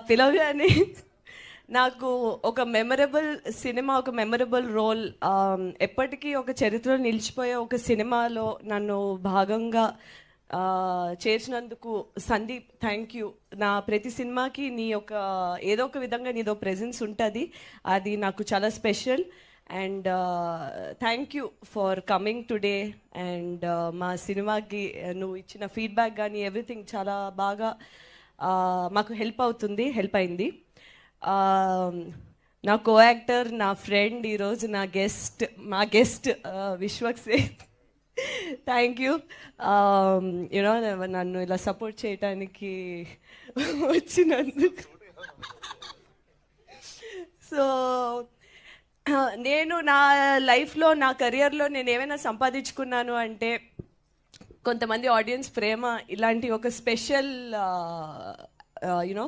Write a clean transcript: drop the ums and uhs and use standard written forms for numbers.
పిలవగానే నాకు ఒక మెమరబుల్ సినిమా, ఒక మెమరబుల్ రోల్, ఎప్పటికీ ఒక చరిత్రలో నిలిచిపోయే ఒక సినిమాలో నన్ను భాగంగా చేర్చినందుకు సందీప్, థ్యాంక్ యూ. నా ప్రతి సినిమాకి నీ యొక్క ఏదో ఒక విధంగా నీదో ప్రెజెన్స్ ఉంటుంది, అది నాకు చాలా special. And thank you for coming today. And మా సినిమాకి నువ్వు ఇచ్చిన ఫీడ్బ్యాక్ కానీ ఎవ్రీథింగ్ చాలా బాగా మాకు హెల్ప్ అయింది. నా కో యాక్టర్, నా ఫ్రెండ్, ఈరోజు మా guest Vishwak Sen, thank you. You know నన్ను ఇలా సపోర్ట్ చేయటానికి వచ్చినందుకు. సో నేను నా లైఫ్లో, నా కెరియర్లో నేను ఏమైనా సంపాదించుకున్నాను అంటే కొంతమంది ఆడియన్స్ ప్రేమ, ఇలాంటి ఒక స్పెషల్ యూనో